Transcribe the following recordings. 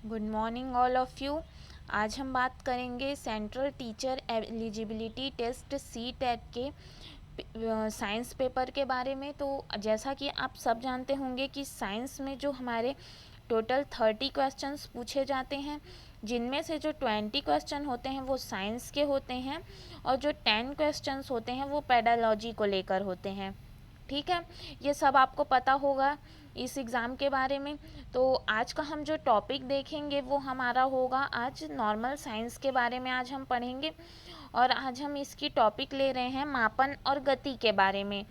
Good morning all of you. आज हम बात करेंगे central teacher eligibility test CTET के साइंस पेपर के बारे में। तो जैसा कि आप सब जानते होंगे कि साइंस में जो हमारे टोटल 30 क्वेश्चंस पूछे जाते हैं, जिनमें से जो 20 क्वेश्चन होते हैं वो साइंस के होते हैं और जो 10 क्वेश्चंस होते हैं वो पेडालॉजी को लेकर होते हैं। ठीक है, ये सब आपको पता होगा इस एग्ज़ाम के बारे में। तो आज का हम जो टॉपिक देखेंगे वो हमारा होगा आज नॉर्मल साइंस के बारे में आज हम पढ़ेंगे। और आज हम इसकी टॉपिक ले रहे हैं मापन और गति के बारे में।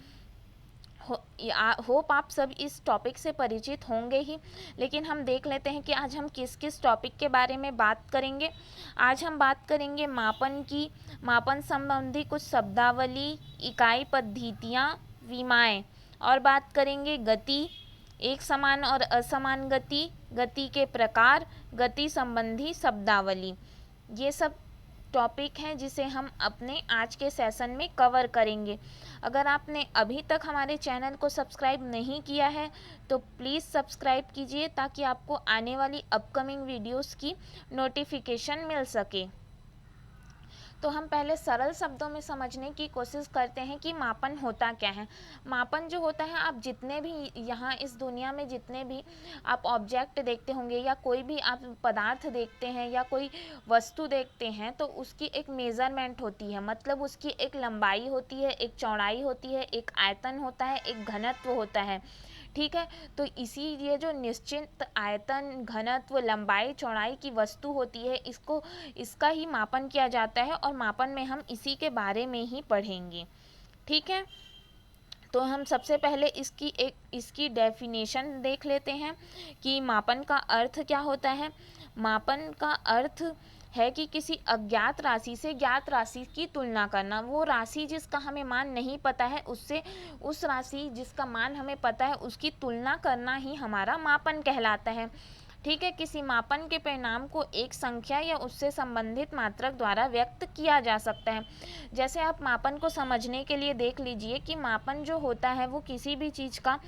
होप आप सब इस टॉपिक से परिचित होंगे ही, लेकिन हम देख लेते हैं कि आज हम किस किस टॉपिक के बारे में बात करेंगे। आज हम बात करेंगे मापन की, मापन संबंधी कुछ शब्दावली, इकाई पद्धतियाँ, विमाएँ, और बात करेंगे गति, एक समान और असमान गति, गति के प्रकार, गति संबंधी शब्दावली। ये सब टॉपिक हैं जिसे हम अपने आज के सेशन में कवर करेंगे। अगर आपने अभी तक हमारे चैनल को सब्सक्राइब नहीं किया है तो प्लीज़ सब्सक्राइब कीजिए ताकि आपको आने वाली अपकमिंग वीडियोस की नोटिफिकेशन मिल सके। तो हम पहले सरल शब्दों में समझने की कोशिश करते हैं कि मापन होता क्या है। मापन जो होता है, आप जितने भी यहाँ इस दुनिया में जितने भी आप ऑब्जेक्ट देखते होंगे या कोई भी आप पदार्थ देखते हैं या कोई वस्तु देखते हैं तो उसकी एक मेज़रमेंट होती है, मतलब उसकी एक लंबाई होती है, एक चौड़ाई होती है, एक आयतन होता है, एक घनत्व होता है। ठीक है, तो इसी ये जो निश्चित आयतन, घनत्व, लंबाई, चौड़ाई की वस्तु होती है, इसका ही मापन किया जाता है और मापन में हम इसी के बारे में ही पढ़ेंगे। ठीक है, तो हम सबसे पहले इसकी डेफिनेशन देख लेते हैं कि मापन का अर्थ क्या होता है। मापन का अर्थ है कि किसी अज्ञात राशि से ज्ञात राशि की तुलना करना। वो राशि जिसका हमें मान नहीं पता है उससे उस राशि जिसका मान हमें पता है उसकी तुलना करना ही हमारा मापन कहलाता है। ठीक है, किसी मापन के परिणाम को एक संख्या या उससे संबंधित मात्रक द्वारा व्यक्त किया जा सकता है। जैसे आप मापन को समझने के लिए देख लीजिए कि मापन जो होता है वो किसी भी चीज़ का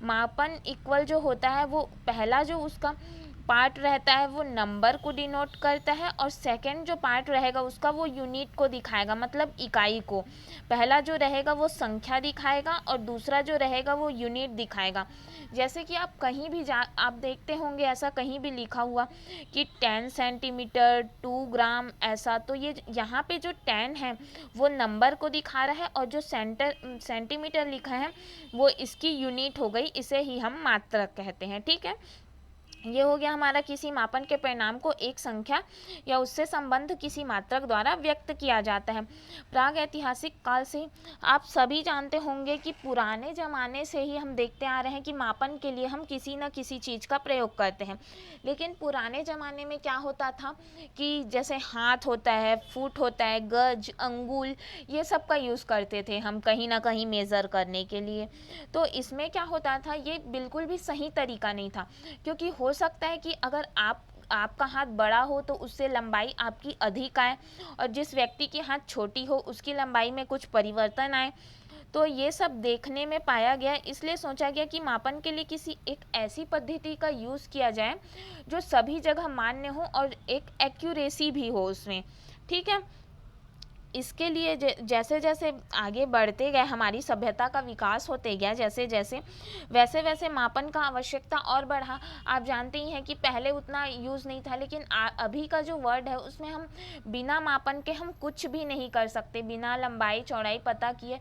मापन इक्वल जो होता है वो पहला जो उसका पार्ट रहता है वो नंबर को डिनोट करता है और सेकंड जो पार्ट रहेगा उसका वो यूनिट को दिखाएगा, मतलब इकाई को। पहला जो रहेगा वो संख्या दिखाएगा और दूसरा जो रहेगा वो यूनिट दिखाएगा। जैसे कि आप कहीं भी आप देखते होंगे ऐसा कहीं भी लिखा हुआ कि 10 सेंटीमीटर 2 ग्राम ऐसा, तो ये यहाँ पे जो 10 है वो नंबर को दिखा रहा है और जो सेंटीमीटर लिखा है वो इसकी यूनिट हो गई, इसे ही हम मात्रक कहते हैं। ठीक है, ये हो गया हमारा किसी मापन के परिणाम को एक संख्या या उससे संबंध किसी मात्रक द्वारा व्यक्त किया जाता है। प्राग ऐतिहासिक काल से आप सभी जानते होंगे कि पुराने ज़माने से ही हम देखते आ रहे हैं कि मापन के लिए हम किसी न किसी चीज़ का प्रयोग करते हैं। लेकिन पुराने ज़माने में क्या होता था कि जैसे हाथ होता है, फुट होता है, गज, अंगुल, ये सब का यूज़ करते थे हम कहीं ना कहीं मेज़र करने के लिए। तो इसमें क्या होता था, ये बिल्कुल भी सही तरीका नहीं था, क्योंकि हो सकता है कि अगर आपका हाथ बड़ा हो तो उससे लंबाई आपकी अधिक आए और जिस व्यक्ति की हाथ छोटी हो उसकी लंबाई में कुछ परिवर्तन आए। तो ये सब देखने में पाया गया, इसलिए सोचा गया कि मापन के लिए किसी एक ऐसी पद्धति का यूज़ किया जाए जो सभी जगह मान्य हो और एक एक्यूरेसी भी हो उसमें। ठीक है, इसके लिए जैसे जैसे आगे बढ़ते गए, हमारी सभ्यता का विकास होते गया जैसे जैसे, वैसे वैसे मापन का आवश्यकता और बढ़ा। आप जानते ही हैं कि पहले उतना यूज़ नहीं था, लेकिन अभी का जो वर्ड है उसमें हम बिना मापन के हम कुछ भी नहीं कर सकते। बिना लंबाई चौड़ाई पता किए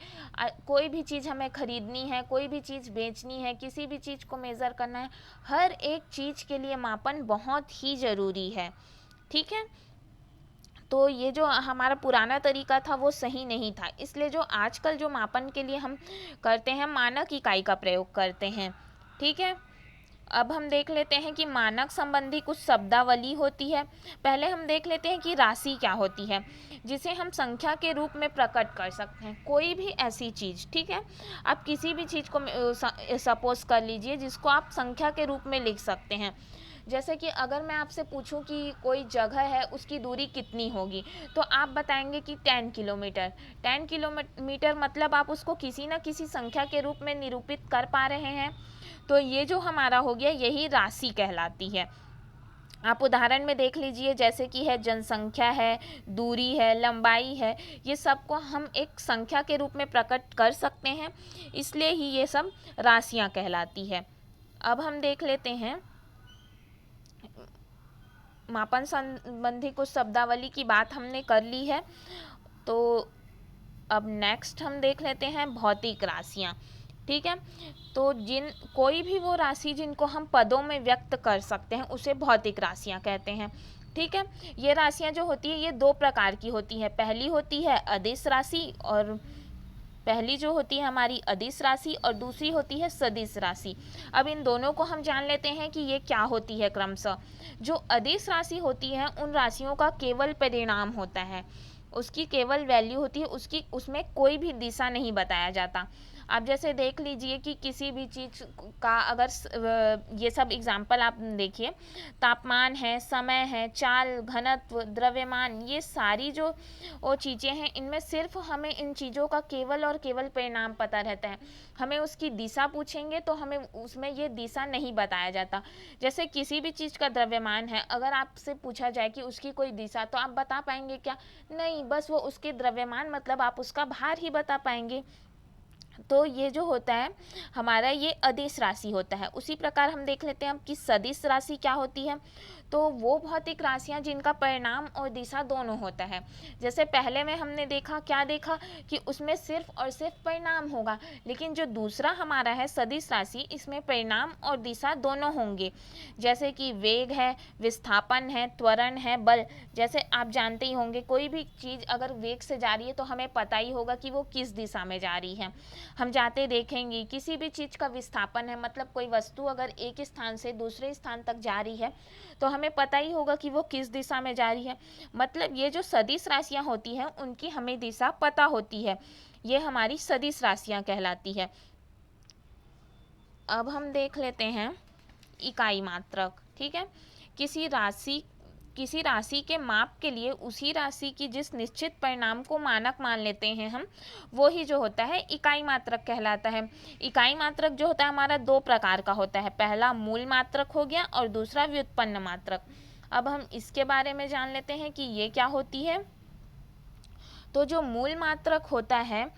कोई भी चीज़ हमें ख़रीदनी है, कोई भी चीज़ बेचनी है, किसी भी चीज़ को मेज़र करना है, हर एक चीज़ के लिए मापन बहुत ही ज़रूरी है। ठीक है, तो ये जो हमारा पुराना तरीका था वो सही नहीं था, इसलिए जो आजकल जो मापन के लिए हम करते हैं मानक इकाई का प्रयोग करते हैं। ठीक है, अब हम देख लेते हैं कि मानक संबंधी कुछ शब्दावली होती है। पहले हम देख लेते हैं कि राशि क्या होती है, जिसे हम संख्या के रूप में प्रकट कर सकते हैं। कोई भी ऐसी चीज़, ठीक है, आप किसी भी चीज़ को सपोज कर लीजिए जिसको आप संख्या के रूप में लिख सकते हैं। जैसे कि अगर मैं आपसे पूछूं कि कोई जगह है उसकी दूरी कितनी होगी, तो आप बताएंगे कि 10 किलोमीटर। 10 किलोमीटर मतलब आप उसको किसी न किसी संख्या के रूप में निरूपित कर पा रहे हैं। तो ये जो हमारा हो गया यही राशि कहलाती है। आप उदाहरण में देख लीजिए, जैसे कि है जनसंख्या है, दूरी है, लंबाई है, ये सब को हम एक संख्या के रूप में प्रकट कर सकते हैं, इसलिए ही ये सब राशियां कहलाती है। अब हम देख लेते हैं मापन संबंधी कुछ शब्दावली की बात हमने कर ली है, तो अब नेक्स्ट हम देख लेते हैं भौतिक राशियाँ। ठीक है, तो कोई भी वो राशि जिनको हम पदों में व्यक्त कर सकते हैं उसे भौतिक राशियाँ कहते हैं। ठीक है, ये राशियाँ जो होती है ये दो प्रकार की होती है। पहली होती है अदिश राशि, और पहली जो होती है हमारी अदिश राशि, और दूसरी होती है सदिश राशि। अब इन दोनों को हम जान लेते हैं कि ये क्या होती है क्रमशः। जो अदिश राशि होती है उन राशियों का केवल परिणाम होता है, उसकी केवल वैल्यू होती है, उसमें कोई भी दिशा नहीं बताया जाता। आप जैसे देख लीजिए कि किसी भी चीज़ का अगर ये सब एग्जाम्पल आप देखिए, तापमान है, समय है, चाल, घनत्व, द्रव्यमान, ये सारी जो वो चीज़ें हैं इनमें सिर्फ हमें इन चीज़ों का केवल और केवल परिणाम पता रहता है। हमें उसकी दिशा पूछेंगे तो हमें उसमें ये दिशा नहीं बताया जाता। जैसे किसी भी चीज़ का द्रव्यमान है, अगर आपसे पूछा जाए कि उसकी कोई दिशा, तो आप बता पाएंगे क्या? नहीं, बस वो उसके द्रव्यमान मतलब आप उसका भार ही बता पाएंगे। तो ये जो होता है हमारा ये अदिश राशि होता है। उसी प्रकार हम देख लेते हैं अब कि सदिश राशि क्या होती है। तो वो भौतिक राशियाँ जिनका परिणाम और दिशा दोनों होता है। जैसे पहले में हमने देखा, क्या देखा कि उसमें सिर्फ और सिर्फ परिणाम होगा, लेकिन जो दूसरा हमारा है सदिश राशि, इसमें परिणाम और दिशा दोनों होंगे। जैसे कि वेग है, विस्थापन है, त्वरण है, बल। जैसे आप जानते ही होंगे कोई भी चीज़ अगर वेग से जा रही है तो हमें पता ही होगा कि वो किस दिशा में जा रही है। हम जाते देखेंगे किसी भी चीज़ का विस्थापन है, मतलब कोई वस्तु अगर एक स्थान से दूसरे स्थान तक जा रही है तो हमें पता ही होगा कि वो किस दिशा में जा रही है। मतलब ये जो सदिश राशियाँ होती हैं उनकी हमें दिशा पता होती है, ये हमारी सदिश राशियाँ कहलाती है। अब हम देख लेते हैं इकाई मात्रक। ठीक है, किसी राशि के माप के लिए उसी राशि की जिस निश्चित परिणाम को मानक मान लेते हैं हम, वो ही जो होता है इकाई मात्रक कहलाता है। इकाई मात्रक जो होता है हमारा दो प्रकार का होता है, पहला मूल मात्रक हो गया और दूसरा व्युत्पन्न मात्रक। अब हम इसके बारे में जान लेते हैं कि ये क्या होती है। तो जो मूल मात्रक होता है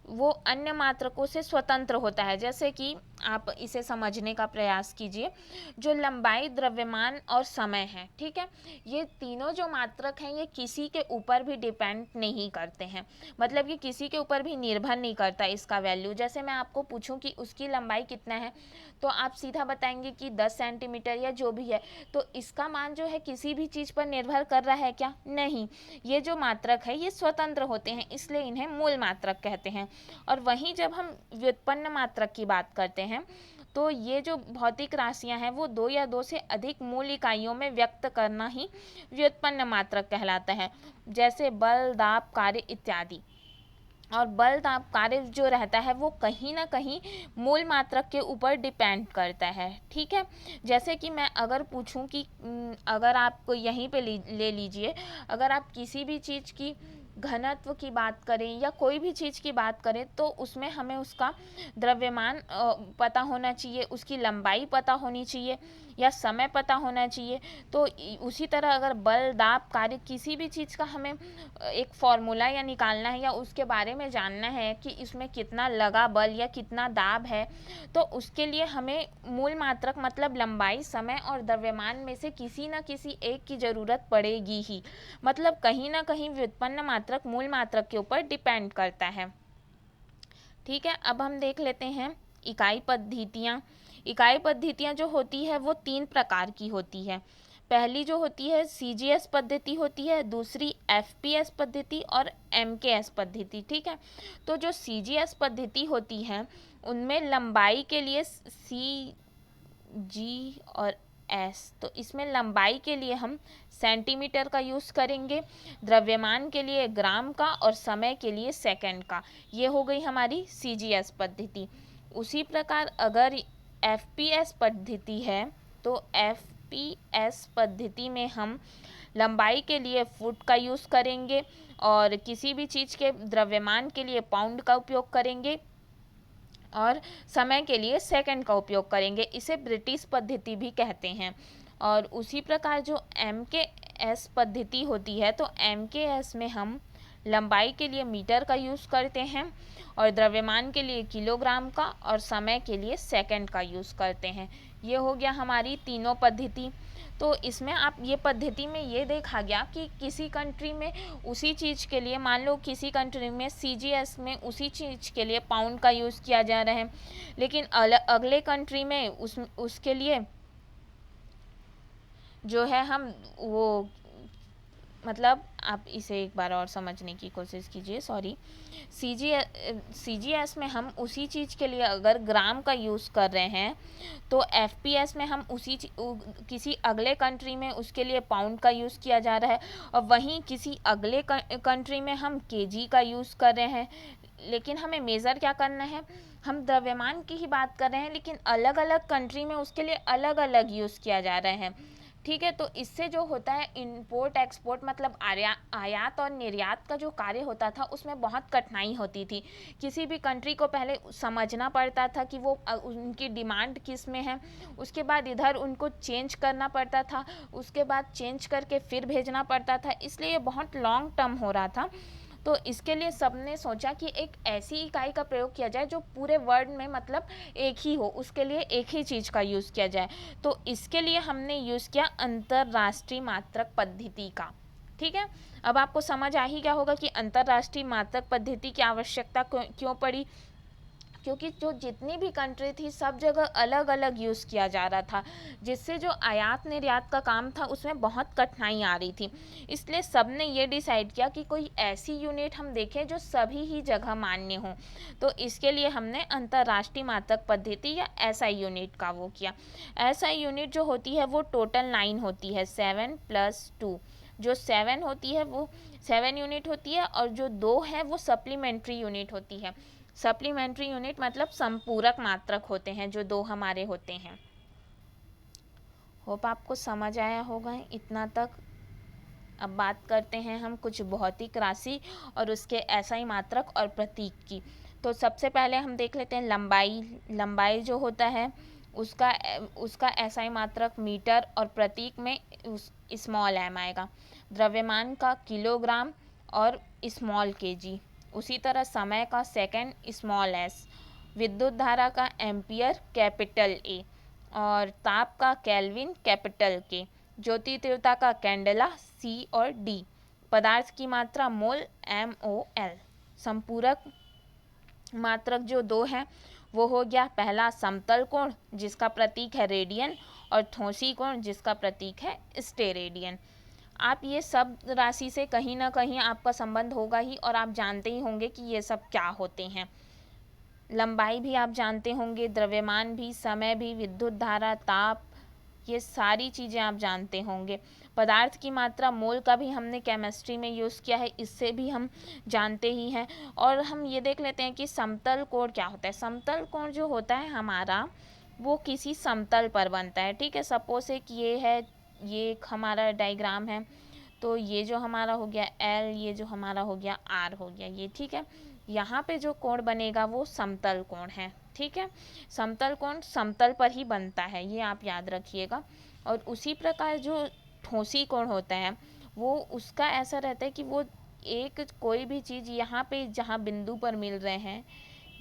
वो अन्य मात्रकों से स्वतंत्र होता है। जैसे कि आप इसे समझने का प्रयास कीजिए, जो लंबाई, द्रव्यमान और समय है, ठीक है, ये तीनों जो मात्रक हैं ये किसी के ऊपर भी डिपेंड नहीं करते हैं, मतलब ये किसी के ऊपर भी निर्भर नहीं करता इसका वैल्यू। जैसे मैं आपको पूछूं कि उसकी लंबाई कितना है, तो आप सीधा बताएंगे कि 10 सेंटीमीटर या जो भी है, तो इसका मान जो है किसी भी चीज़ पर निर्भर कर रहा है क्या? नहीं, ये जो मात्रक है ये स्वतंत्र होते हैं, इसलिए इन्हें मूल मात्रक कहते हैं। और वहीं जब हम व्युत्पन्न मात्रक की बात करते हैं तो ये जो भौतिक राशियां हैं वो दो या दो से अधिक मूल इकाइयों में व्यक्त करना ही व्युत्पन्न मात्रक कहलाता है। जैसे बल, दाब, कार्य इत्यादि। और बल, दाब, कार्य जो रहता है वो कहीं ना कहीं मूल मात्रक के ऊपर डिपेंड करता है। ठीक है, जैसे कि मैं अगर पूछूं कि अगर आप यहीं पे ले लीजिए, अगर आप किसी भी चीज़ की घनत्व की बात करें या कोई भी चीज़ की बात करें तो उसमें हमें उसका द्रव्यमान पता होना चाहिए, उसकी लंबाई पता होनी चाहिए या समय पता होना चाहिए। तो उसी तरह अगर बल, दाब, कार्य किसी भी चीज़ का हमें एक फॉर्मूला या निकालना है या उसके बारे में जानना है कि इसमें कितना लगा बल या कितना दाब है, तो उसके लिए हमें मूल मात्रक मतलब लंबाई, समय और द्रव्यमान में से किसी न किसी एक की ज़रूरत पड़ेगी ही। मतलब कहीं ना कहीं व्युत्पन्न मात्रक मूल मात्रक के ऊपर डिपेंड करता है। ठीक है, अब हम देख लेते हैं इकाई पद्धतियाँ। इकाई पद्धतियाँ जो होती है वो 3 प्रकार की होती है। पहली जो होती है CGS पद्धति होती है, दूसरी FPS पद्धति और MKS पद्धति। ठीक है, तो जो CGS पद्धति होती है उनमें लंबाई के लिए CG और S, तो इसमें लंबाई के लिए हम सेंटीमीटर का यूज़ करेंगे, द्रव्यमान के लिए ग्राम का और समय के लिए सेकंड का। ये हो गई हमारी CGS पद्धति। उसी प्रकार अगर FPS पद्धति है तो FPS पद्धति में हम लंबाई के लिए फुट का यूज़ करेंगे और किसी भी चीज़ के द्रव्यमान के लिए पाउंड का उपयोग करेंगे और समय के लिए सेकंड का उपयोग करेंगे। इसे ब्रिटिश पद्धति भी कहते हैं। और उसी प्रकार जो MKS पद्धति होती है, तो MKS में हम लंबाई के लिए मीटर का यूज़ करते हैं और द्रव्यमान के लिए किलोग्राम का और समय के लिए सेकंड का यूज़ करते हैं। ये हो गया हमारी तीनों पद्धति। तो इसमें आप ये पद्धति में ये देखा गया कि किसी कंट्री में उसी चीज़ के लिए, मान लो किसी कंट्री में CGS में उसी चीज़ के लिए पाउंड का यूज़ किया जा रहा है, लेकिन अगले कंट्री में उसके लिए जो है हम वो, मतलब आप इसे एक बार और समझने की कोशिश कीजिए, सॉरी। CGS में हम उसी चीज़ के लिए अगर ग्राम का यूज़ कर रहे हैं, तो FPS में हम किसी अगले कंट्री में उसके लिए पाउंड का यूज़ किया जा रहा है, और वहीं किसी अगले कंट्री में हम KG का यूज़ कर रहे हैं। लेकिन हमें मेज़र क्या करना है, हम द्रव्यमान की ही बात कर रहे हैं, लेकिन अलग अलग कंट्री में उसके लिए अलग अलग यूज़ किया जा रहा है, ठीक है। तो इससे जो होता है इंपोर्ट एक्सपोर्ट, मतलब आयात और निर्यात का जो कार्य होता था, उसमें बहुत कठिनाई होती थी। किसी भी कंट्री को पहले समझना पड़ता था कि वो उनकी डिमांड किस में है, उसके बाद इधर उनको चेंज करना पड़ता था, उसके बाद चेंज करके फिर भेजना पड़ता था, इसलिए ये बहुत लॉन्ग टर्म हो रहा था। तो इसके लिए सबने सोचा कि एक ऐसी इकाई का प्रयोग किया जाए जो पूरे वर्ल्ड में मतलब एक ही हो, उसके लिए एक ही चीज़ का यूज़ किया जाए। तो इसके लिए हमने यूज़ किया अंतर्राष्ट्रीय मात्रक पद्धति का, ठीक है। अब आपको समझ आ ही गया होगा कि अंतर्राष्ट्रीय मात्रक पद्धति की आवश्यकता क्यों पड़ी, क्योंकि जो जितनी भी कंट्री थी सब जगह अलग अलग यूज़ किया जा रहा था, जिससे जो आयात निर्यात का काम था उसमें बहुत कठिनाई आ रही थी। इसलिए सब ने ये डिसाइड किया कि कोई ऐसी यूनिट हम देखें जो सभी ही जगह मान्य हो। तो इसके लिए हमने अंतर्राष्ट्रीय मात्रक पद्धति या SI यूनिट का वो किया। SI यूनिट जो होती है वो टोटल 9 होती है, 7 + 2। जो 7 होती है वो 7 यूनिट होती है, और जो 2 है वो सप्लीमेंट्री यूनिट होती है। सप्लीमेंट्री यूनिट मतलब संपूरक मात्रक होते हैं, जो 2 हमारे होते हैं। होप आपको समझ आया होगा इतना तक। अब बात करते हैं हम कुछ भौतिक राशि और उसके SI मात्रक और प्रतीक की। तो सबसे पहले हम देख लेते हैं लंबाई जो होता है उसका SI मात्रक मीटर और प्रतीक में स्मॉल m आएगा। द्रव्यमान का किलोग्राम और स्मॉल kg। उसी तरह समय का सेकंड स्मॉल s, विद्युत धारा का एम्पियर कैपिटल A, और ताप का केल्विन कैपिटल K, ज्योति तीव्रता का कैंडेला C और D, पदार्थ की मात्रा मोल MOL। संपूरक मात्रक जो 2 हैं वो हो गया, पहला समतल कोण जिसका प्रतीक है रेडियन, और ठोसी कोण जिसका प्रतीक है स्टेरेडियन। आप ये सब राशि से कहीं ना कहीं आपका संबंध होगा ही, और आप जानते ही होंगे कि ये सब क्या होते हैं। लंबाई भी आप जानते होंगे, द्रव्यमान भी, समय भी, विद्युत धारा, ताप, ये सारी चीज़ें आप जानते होंगे। पदार्थ की मात्रा मोल का भी हमने केमिस्ट्री में यूज़ किया है, इससे भी हम जानते ही हैं। और हम ये देख लेते हैं कि समतल कोण क्या होता है। समतल कोण जो होता है हमारा, वो किसी समतल पर बनता है, ठीक है। सपोज एक ये है, ये एक हमारा डायग्राम है, तो ये जो हमारा हो गया L, ये जो हमारा हो गया R हो गया, ये ठीक है। यहाँ पे जो कोण बनेगा वो समतल कोण है, ठीक है। समतल कोण समतल पर ही बनता है, ये आप याद रखिएगा। और उसी प्रकार जो ठोसी कोण होता है वो उसका ऐसा रहता है कि वो एक कोई भी चीज़ यहाँ पे जहाँ बिंदु पर मिल रहे हैं,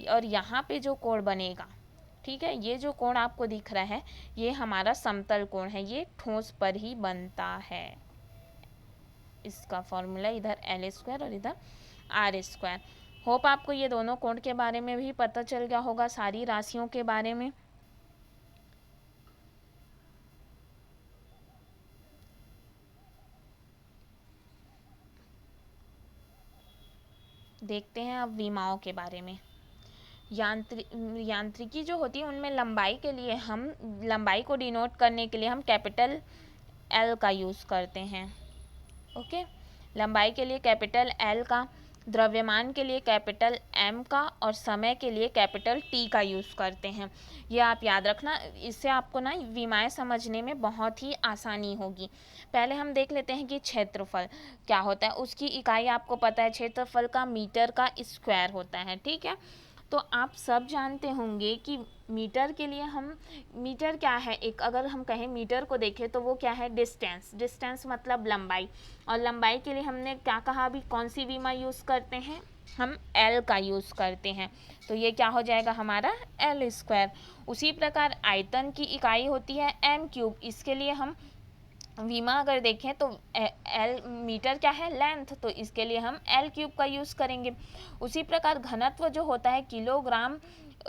और यहाँ पे जो कोण बनेगा, ठीक है, ये जो कोण आपको दिख रहा है ये हमारा समतल कोण है, ये ठोस पर ही बनता है। इसका फॉर्मूला इधर L² और इधर R²। होप आपको ये दोनों कोण के बारे में भी पता चल गया होगा, सारी राशियों के बारे में। देखते हैं अब विमाओं के बारे में। यांत्रिकी जो होती है उनमें लंबाई को डिनोट करने के लिए हम कैपिटल L का यूज़ करते हैं, ओके। लंबाई के लिए कैपिटल L का, द्रव्यमान के लिए कैपिटल M का, और समय के लिए कैपिटल T का यूज़ करते हैं। ये आप याद रखना, इससे आपको ना विमाएं समझने में बहुत ही आसानी होगी। पहले हम देख लेते हैं कि क्षेत्रफल क्या होता है। उसकी इकाई आपको पता है, क्षेत्रफल का मीटर का स्क्वायर होता है, ठीक है। तो आप सब जानते होंगे कि मीटर के लिए हम, मीटर क्या है, एक अगर हम कहें मीटर को देखें तो वो क्या है, डिस्टेंस, डिस्टेंस मतलब लंबाई, और लंबाई के लिए हमने क्या कहा अभी, कौन सी विमा यूज़ करते हैं, हम एल का यूज़ करते हैं, तो ये क्या हो जाएगा हमारा एल स्क्वायर। उसी प्रकार आयतन की इकाई होती है एम क्यूब, इसके लिए हम विमा अगर देखें तो एल, मीटर क्या है लेंथ, तो इसके लिए हम एल क्यूब का यूज़ करेंगे। उसी प्रकार घनत्व जो होता है किलोग्राम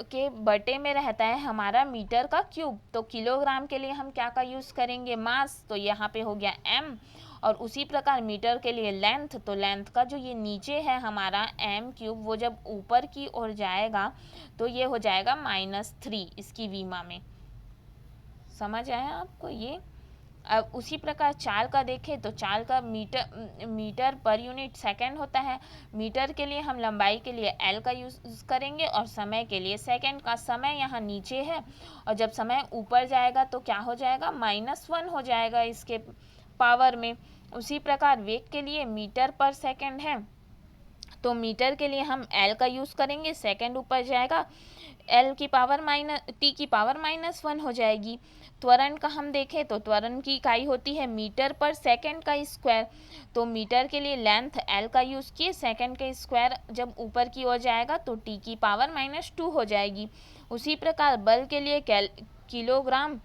के बटे में रहता है हमारा मीटर का क्यूब, तो किलोग्राम के लिए हम क्या का यूज़ करेंगे, मास, तो यहाँ पे हो गया एम। और उसी प्रकार मीटर के लिए लेंथ, तो लेंथ का जो ये नीचे है हमारा एम क्यूब, वो जब ऊपर की ओर जाएगा तो ये हो जाएगा -3 इसकी विमा में। समझ आया आपको ये। अब उसी प्रकार चाल का देखें तो चाल का मीटर पर यूनिट सेकंड होता है। मीटर के लिए हम लंबाई के लिए एल का यूज़ करेंगे और समय के लिए सेकंड का। समय यहाँ नीचे है और जब समय ऊपर जाएगा तो क्या हो जाएगा, -1 हो जाएगा इसके पावर में। उसी प्रकार वेग के लिए मीटर पर सेकंड है, तो मीटर के लिए हम एल का यूज़ करेंगे, सेकंड ऊपर जाएगा, एल की पावर टी की पावर -1 हो जाएगी। त्वरण का हम देखें तो त्वरण की इकाई होती है मीटर पर सेकंड का स्क्वायर, तो मीटर के लिए लेंथ एल का यूज़ किए, सेकंड का स्क्वायर जब ऊपर की ओर जाएगा तो टी की पावर -2 हो जाएगी। उसी प्रकार बल के लिए किलोग्राम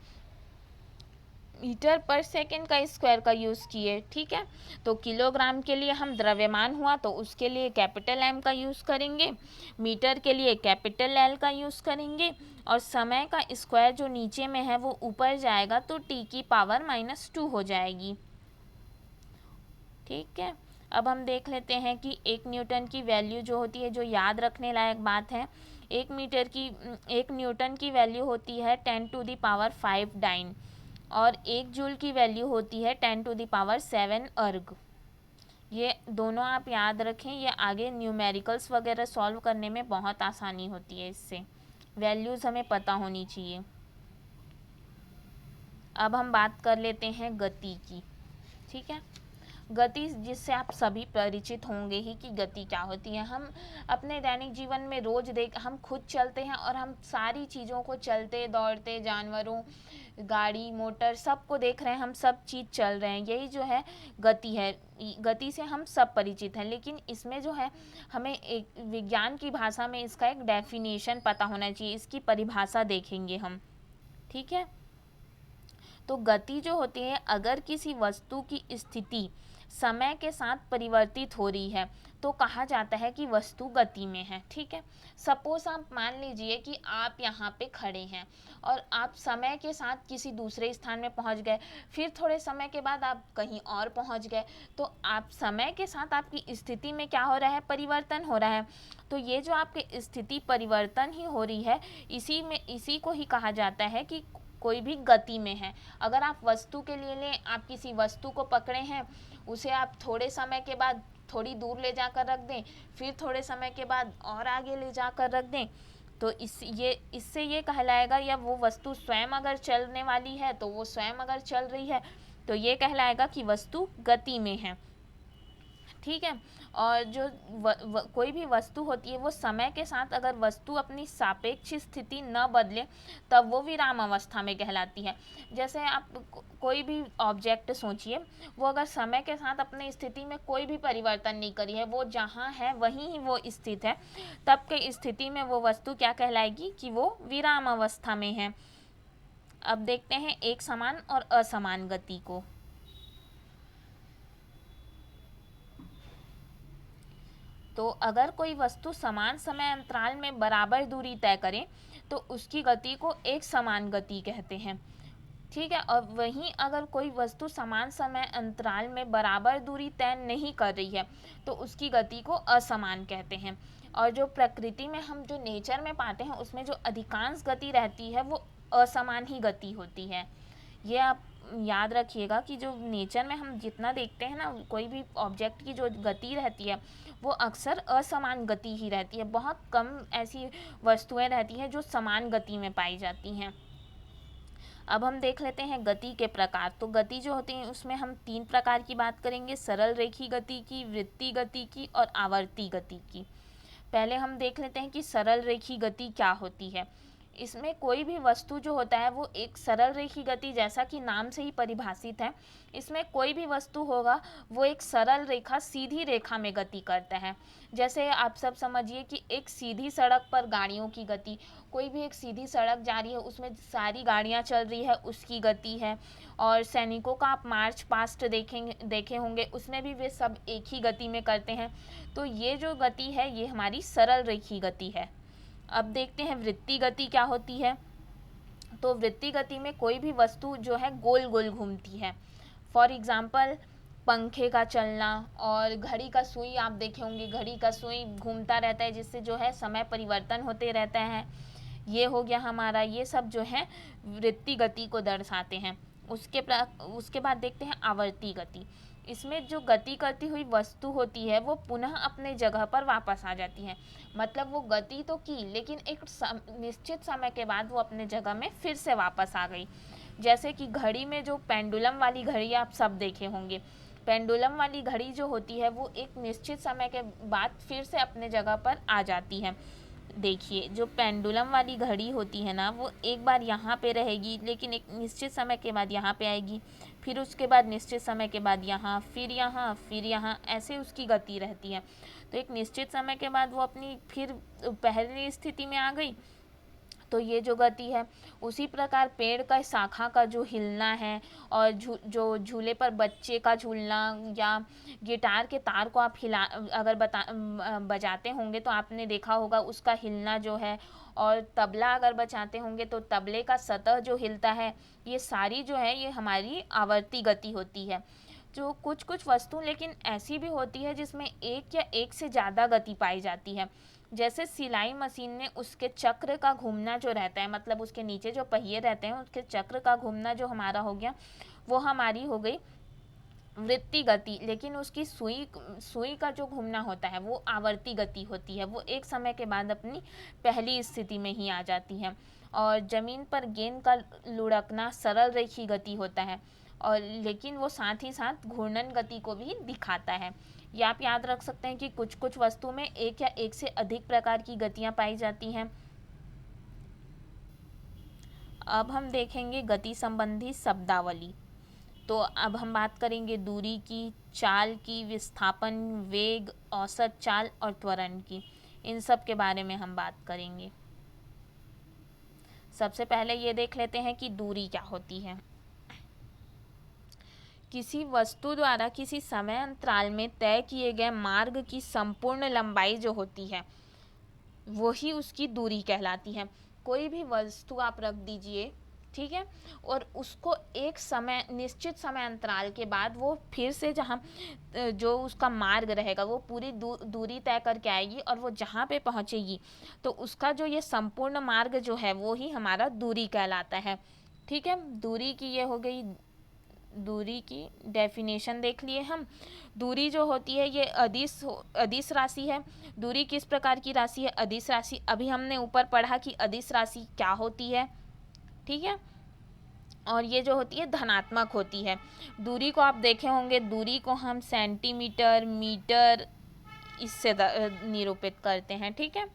मीटर पर सेकंड का स्क्वायर का यूज़ किए, ठीक है। तो किलोग्राम के लिए हम द्रव्यमान हुआ तो उसके लिए कैपिटल एम का यूज़ करेंगे, मीटर के लिए कैपिटल एल का यूज़ करेंगे, और समय का स्क्वायर जो नीचे में है वो ऊपर जाएगा तो टी की पावर -2 हो जाएगी, ठीक है। अब हम देख लेते हैं कि 1 न्यूटन की वैल्यू जो होती है, जो याद रखने लायक बात है, 1 न्यूटन की वैल्यू होती है 10⁵ डाइन, और 1 जूल की वैल्यू होती है 10⁷ अर्ग। ये दोनों आप याद रखें, ये आगे न्यूमेरिकल्स वगैरह सॉल्व करने में बहुत आसानी होती है, इससे वैल्यूज़ हमें पता होनी चाहिए। अब हम बात कर लेते हैं गति की, ठीक है। गति, जिससे आप सभी परिचित होंगे ही कि गति क्या होती है। हम अपने दैनिक जीवन में रोज़ हम खुद चलते हैं और हम सारी चीज़ों को, चलते दौड़ते जानवरों, गाड़ी मोटर, सबको देख रहे हैं, हम सब चीज़ चल रहे हैं, यही जो है गति है। गति से हम सब परिचित हैं, लेकिन इसमें जो है हमें एक विज्ञान की भाषा में इसका एक डेफिनेशन पता होना चाहिए, इसकी परिभाषा देखेंगे हम, ठीक है। तो गति जो होती है, अगर किसी वस्तु की स्थिति समय के साथ परिवर्तित हो रही है तो कहा जाता है कि वस्तु गति में है, ठीक है। सपोज आप मान लीजिए कि आप यहाँ पे खड़े हैं और आप समय के साथ किसी दूसरे स्थान में पहुँच गए, फिर थोड़े समय के बाद आप कहीं और पहुँच गए, तो आप समय के साथ आपकी स्थिति में क्या हो रहा है, परिवर्तन हो रहा है। तो ये जो आपकी स्थिति परिवर्तन ही हो रही है, इसी को ही कहा जाता है कि कोई भी गति में है। अगर आप वस्तु के लिए लें, आप किसी वस्तु को पकड़े हैं, उसे आप थोड़े समय के बाद थोड़ी दूर ले जाकर रख दें, फिर थोड़े समय के बाद और आगे ले जाकर रख दें, तो इससे ये कहलाएगा, या वो वस्तु स्वयं अगर चलने वाली है तो वो स्वयं अगर चल रही है तो ये कहलाएगा कि वस्तु गति में है, ठीक है। और जो कोई भी वस्तु होती है, वो समय के साथ अगर वस्तु अपनी सापेक्ष स्थिति न बदले तब वो विराम अवस्था में कहलाती है। जैसे आप कोई भी ऑब्जेक्ट सोचिए, वो अगर समय के साथ अपनी स्थिति में कोई भी परिवर्तन नहीं करी है, वो जहाँ है वहीं ही वो स्थित है, तब के स्थिति में वो वस्तु क्या कहलाएगी कि वो विराम अवस्था में है। अब देखते हैं एक समान और असमान गति को। तो अगर कोई वस्तु समान समय अंतराल में बराबर दूरी तय करे तो उसकी गति को एक समान गति कहते हैं, ठीक है। और वहीं अगर कोई वस्तु समान समय अंतराल में बराबर दूरी तय नहीं कर रही है तो उसकी गति को असमान कहते हैं। और जो प्रकृति में हम जो नेचर में पाते हैं, उसमें जो अधिकांश गति रहती है वो असमान ही गति होती है। ये आप याद रखिएगा कि जो नेचर में हम जितना देखते हैं ना, कोई भी ऑब्जेक्ट की जो गति रहती है वो अक्सर असमान गति ही रहती है। बहुत कम ऐसी वस्तुएं रहती हैं जो समान गति में पाई जाती हैं। अब हम देख लेते हैं गति के प्रकार। तो गति जो होती है उसमें हम 3 प्रकार की बात करेंगे, सरल रेखी गति की, वृत्तीय गति की और आवर्ती गति की। पहले हम देख लेते हैं कि सरल रेखी गति क्या होती है। इसमें कोई भी वस्तु जो होता है वो एक सरल रेखी गति, जैसा कि नाम से ही परिभाषित है, इसमें कोई भी वस्तु होगा वो एक सरल रेखा, सीधी रेखा में गति करता है। जैसे आप सब समझिए कि एक सीधी सड़क पर गाड़ियों की गति, कोई भी एक सीधी सड़क जा रही है, उसमें सारी गाड़ियां चल रही है, उसकी गति है। और सैनिकों का आप मार्च पास्ट देखे होंगे, उसमें भी वे सब एक ही गति में करते हैं। तो ये जो गति है ये हमारी सरल रेखी गति है। अब देखते हैं वृत्तीय गति क्या होती है। तो वृत्तीय गति में कोई भी वस्तु जो है गोल गोल घूमती है। फॉर एग्जाम्पल पंखे का चलना, और घड़ी का सुई आप देखे होंगे, घड़ी का सुई घूमता रहता है, जिससे जो है समय परिवर्तन होते रहता है। ये हो गया हमारा, ये सब जो है वृत्तीय गति को दर्शाते हैं। उसके बाद देखते हैं आवर्ती गति। इसमें जो गति करती हुई वस्तु होती है वो पुनः अपने जगह पर वापस आ जाती है। मतलब वो गति तो की, लेकिन एक निश्चित समय के बाद वो अपने जगह में फिर से वापस आ गई। जैसे कि घड़ी में जो पेंडुलम वाली घड़ी आप सब देखे होंगे, पेंडुलम वाली घड़ी जो होती है वो एक निश्चित समय के बाद फिर से अपने जगह पर आ जाती है। देखिए, जो पेंडुलम वाली घड़ी होती है ना, वो एक बार यहाँ पे रहेगी, लेकिन एक निश्चित समय के बाद यहाँ पे आएगी, फिर उसके बाद निश्चित समय के बाद यहाँ, फिर यहाँ, फिर यहाँ, ऐसे उसकी गति रहती है। तो एक निश्चित समय के बाद वो अपनी फिर पहली स्थिति में आ गई। तो ये जो गति है, उसी प्रकार पेड़ का शाखा का जो हिलना है, और जो झूले पर बच्चे का झूलना, या गिटार के तार को आप अगर बजाते होंगे तो आपने देखा होगा उसका हिलना जो है, और तबला अगर बजाते होंगे तो तबले का सतह जो हिलता है, ये सारी जो है ये हमारी आवर्ती गति होती है। जो कुछ वस्तु लेकिन ऐसी भी होती है जिसमें एक या एक से ज़्यादा गति पाई जाती है। जैसे सिलाई मशीन में उसके चक्र का घूमना जो रहता है, मतलब उसके नीचे जो पहिए रहते हैं उसके चक्र का घूमना जो हमारा हो गया, वो हमारी हो गई वृत्तीय गति। लेकिन उसकी सुई का जो घूमना होता है वो आवर्ती गति होती है, वो एक समय के बाद अपनी पहली स्थिति में ही आ जाती है। और ज़मीन पर गेंद का लुढ़कना सरल रेखी गति होता है, और लेकिन वो साथ ही साथ घूर्णन गति को भी दिखाता है। ये आप याद रख सकते हैं कि कुछ वस्तु में एक या एक से अधिक प्रकार की गतियाँ पाई जाती हैं। अब हम देखेंगे गति संबंधी शब्दावली। तो अब हम बात करेंगे दूरी की, चाल की, विस्थापन, वेग, औसत चाल और त्वरण की। इन सब के बारे में हम बात करेंगे। सबसे पहले ये देख लेते हैं कि दूरी क्या होती है। किसी वस्तु द्वारा किसी समय अंतराल में तय किए गए मार्ग की संपूर्ण लंबाई जो होती है वही उसकी दूरी कहलाती है। कोई भी वस्तु आप रख दीजिए, ठीक है, और उसको एक समय निश्चित समय अंतराल के बाद वो फिर से जहाँ जो उसका मार्ग रहेगा वो पूरी दूरी तय करके आएगी, और वो जहाँ पे पहुँचेगी तो उसका जो ये संपूर्ण मार्ग जो है वो ही हमारा दूरी कहलाता है। ठीक है, दूरी की ये हो गई, दूरी की डेफिनेशन देख लिए हम। दूरी जो होती है ये अदिश राशि है। दूरी किस प्रकार की राशि है? अदिश राशि। अभी हमने ऊपर पढ़ा कि अदिश राशि क्या होती है, ठीक है, और ये जो होती है धनात्मक होती है। दूरी को आप देखे होंगे, दूरी को हम सेंटीमीटर, मीटर इससे निरूपित करते हैं, ठीक है।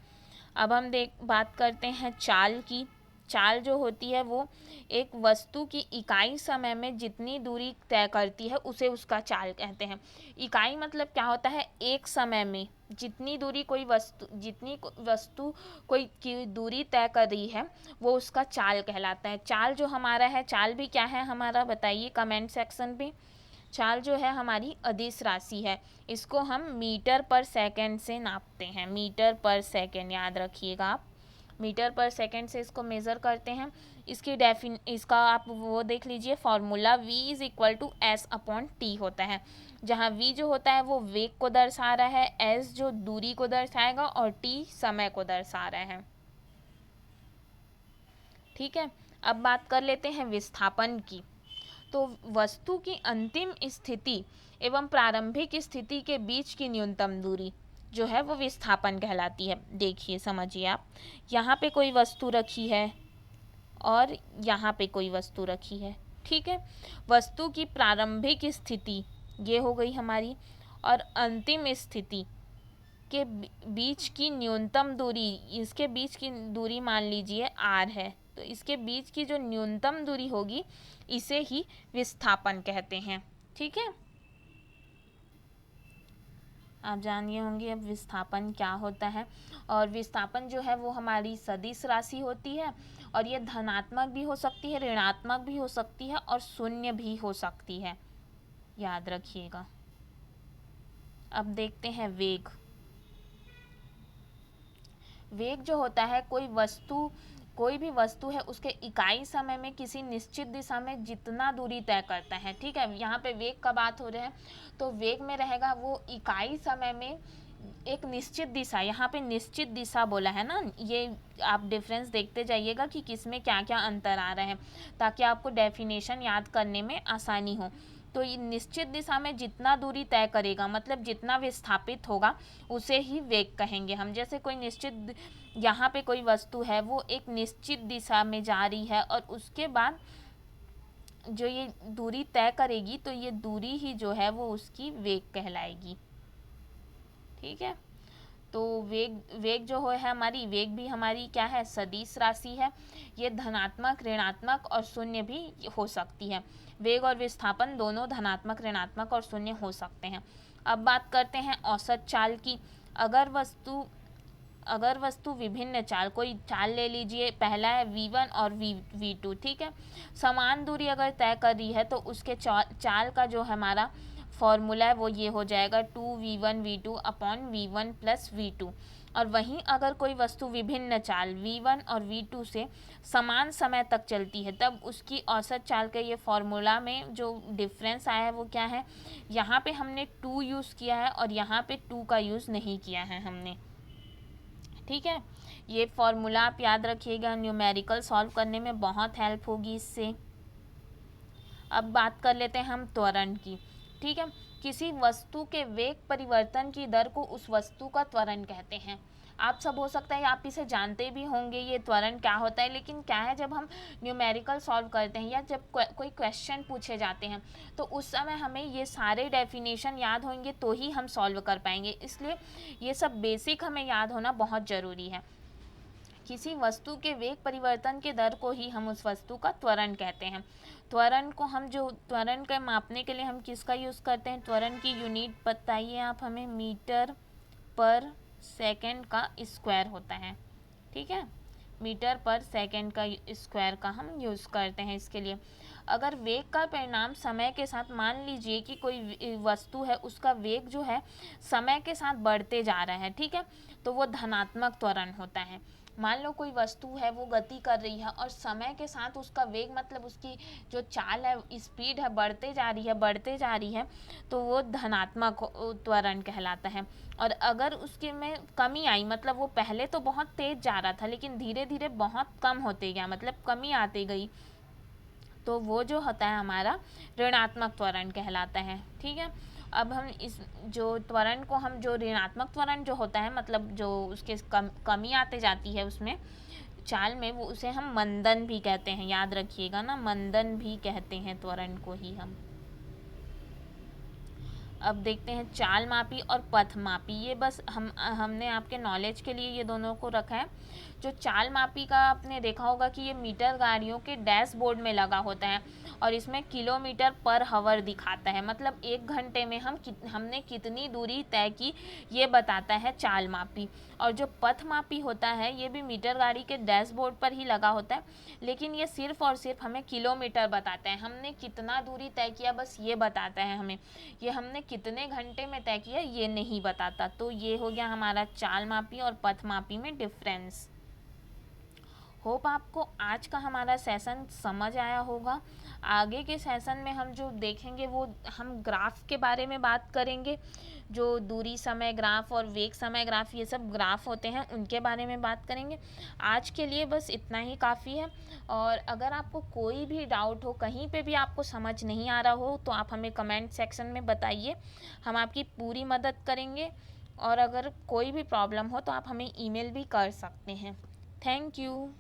अब हम बात करते हैं चाल की। चाल जो होती है वो एक वस्तु की इकाई समय में जितनी दूरी तय करती है उसे उसका चाल कहते हैं। इकाई मतलब क्या होता है? एक समय में जितनी वस्तु कोई की दूरी तय कर रही है वो उसका चाल कहलाता है। चाल जो हमारा है, चाल भी क्या है हमारा, बताइए कमेंट सेक्शन पे। चाल जो है हमारी अदिश राशि है। इसको हम मीटर पर सेकंड से नापते हैं। मीटर पर सेकंड याद रखिएगा आप, मीटर पर सेकंड से इसको मेज़र करते हैं। इसका आप वो देख लीजिए formula, v is equal to S upon T होता है, जहाँ v जो होता है वो वेग को दर्शा रहा है, s जो दूरी को दर्शाएगा, और t समय को दर्शा रहा है। ठीक है, अब बात कर लेते हैं विस्थापन की। तो वस्तु की अंतिम स्थिति एवं प्रारंभिक स्थिति के बीच की न्यूनतम दूरी जो है वो विस्थापन कहलाती है। देखिए समझिए आप, यहाँ पे कोई वस्तु रखी है और यहाँ पे कोई वस्तु रखी है, ठीक है। वस्तु की प्रारंभिक स्थिति ये हो गई हमारी, और अंतिम स्थिति के बीच की न्यूनतम दूरी, इसके बीच की दूरी मान लीजिए r है, तो इसके बीच की जो न्यूनतम दूरी होगी इसे ही विस्थापन कहते हैं। ठीक है, आप जानिए होंगे अब विस्थापन क्या होता है। और विस्थापन जो है वो हमारी सदिश राशि होती है, और ये धनात्मक भी हो सकती है, ऋणात्मक भी हो सकती है, और शून्य भी हो सकती है, याद रखिएगा। अब देखते हैं वेग। वेग जो होता है कोई भी वस्तु है उसके इकाई समय में किसी निश्चित दिशा में जितना दूरी तय करता है। ठीक है, यहाँ पे वेग का बात हो रहा है, तो वेग में रहेगा वो इकाई समय में एक निश्चित दिशा, यहाँ पे निश्चित दिशा बोला है ना, ये आप डिफरेंस देखते जाइएगा कि किस में क्या क्या अंतर आ रहा है, ताकि आपको डेफिनेशन याद करने में आसानी हो। तो ये निश्चित दिशा में जितना दूरी तय करेगा, मतलब जितना विस्थापित होगा, उसे ही वेग कहेंगे हम। जैसे कोई निश्चित, यहाँ पे कोई वस्तु है वो एक निश्चित दिशा में जा रही है, और उसके बाद जो ये दूरी तय करेगी, तो ये दूरी ही जो है वो उसकी वेग कहलाएगी। ठीक है, तो वेग जो है हमारी, वेग भी हमारी क्या है, सदिश राशि है। ये धनात्मक, ऋणात्मक और शून्य भी हो सकती है। वेग और विस्थापन दोनों धनात्मक, ऋणात्मक और शून्य हो सकते हैं। अब बात करते हैं औसत चाल की। अगर वस्तु विभिन्न चाल, कोई चाल ले लीजिए, पहला है v1 और v2, ठीक है, समान दूरी अगर तय कर रही है तो उसके चाल का जो हमारा फॉर्मूला है वो ये हो जाएगा 2v1v2 upon v1 plus v2। और वहीं अगर कोई वस्तु विभिन्न चाल v1 और v2 से समान समय तक चलती है, तब उसकी औसत चाल के ये फॉर्मूला में जो डिफरेंस आया है वो क्या है, यहाँ पे हमने 2 यूज़ किया है और यहाँ पे 2 का यूज़ नहीं किया है हमने। ठीक है, ये फॉर्मूला आप याद रखिएगा, न्यूमेरिकल सॉल्व करने में बहुत हेल्प होगी इससे। अब बात कर लेते हैं हम त्वरण की। ठीक है, किसी वस्तु के वेग परिवर्तन की दर को उस वस्तु का त्वरण कहते हैं। आप सब हो सकता है आप इसे जानते भी होंगे ये त्वरण क्या होता है, लेकिन क्या है, जब हम न्यूमेरिकल सॉल्व करते हैं या जब कोई क्वेश्चन पूछे जाते हैं तो उस समय हमें ये सारे डेफिनेशन याद होंगे तो ही हम सॉल्व कर पाएंगे, इसलिए ये सब बेसिक हमें याद होना बहुत ज़रूरी है। किसी वस्तु के वेग परिवर्तन के दर को ही हम उस वस्तु का त्वरण कहते हैं। त्वरण को हम जो त्वरण के मापने के लिए हम किसका यूज़ करते हैं, त्वरण की यूनिट बताइए आप हमें, मीटर पर सेकंड का स्क्वायर होता है। ठीक है, मीटर पर सेकंड का स्क्वायर का हम यूज़ करते हैं इसके लिए। अगर वेग का परिणाम समय के साथ, मान लीजिए कि कोई वस्तु है उसका वेग जो है समय के साथ बढ़ते जा रहा है, ठीक है, तो वो धनात्मक त्वरण होता है। मान लो कोई वस्तु है वो गति कर रही है और समय के साथ उसका वेग, मतलब उसकी जो चाल है, स्पीड है, बढ़ते जा रही है, तो वो धनात्मक त्वरण कहलाता है। और अगर उसके में कमी आई, मतलब वो पहले तो बहुत तेज़ जा रहा था लेकिन धीरे धीरे बहुत कम होते गया, मतलब कमी आती गई, तो वो जो होता है हमारा ऋणात्मक त्वरण कहलाता है। ठीक है, अब हम इस जो त्वरण को हम, जो ऋणात्मक त्वरण जो होता है, मतलब जो उसके कमी आते जाती है उसमें चाल में, वो उसे हम मंदन भी कहते हैं, याद रखिएगा ना, मंदन भी कहते हैं त्वरण को ही हम। अब देखते हैं चाल मापी और पथ मापी। ये बस हमने आपके नॉलेज के लिए ये दोनों को रखा है। जो चाल मापी का आपने देखा होगा कि ये मीटर गाड़ियों के डैशबोर्ड में लगा होता है और इसमें किलोमीटर पर हावर दिखाता है, मतलब 1 घंटे में हमने कितनी दूरी तय की, ये बताता है चाल मापी। और जो पथ मापी होता है ये भी मीटर गाड़ी के डैशबोर्ड पर ही लगा होता है, लेकिन ये सिर्फ और सिर्फ हमें किलोमीटर बताता है, हमने कितना दूरी तय किया बस ये बताता है हमें, ये हमने कितने घंटे में तय किया ये नहीं बताता। तो ये हो गया हमारा चाल मापी और पथ मापी में डिफरेंस। होप आपको आज का हमारा सेशन समझ आया होगा। आगे के सेशन में हम जो देखेंगे वो हम ग्राफ के बारे में बात करेंगे, जो दूरी समय ग्राफ और वेग समय ग्राफ, ये सब ग्राफ होते हैं उनके बारे में बात करेंगे। आज के लिए बस इतना ही काफ़ी है। और अगर आपको कोई भी डाउट हो, कहीं पे भी आपको समझ नहीं आ रहा हो, तो आप हमें कमेंट सेक्शन में बताइए, हम आपकी पूरी मदद करेंगे। और अगर कोई भी प्रॉब्लम हो तो आप हमें ईमेल भी कर सकते हैं। Thank you.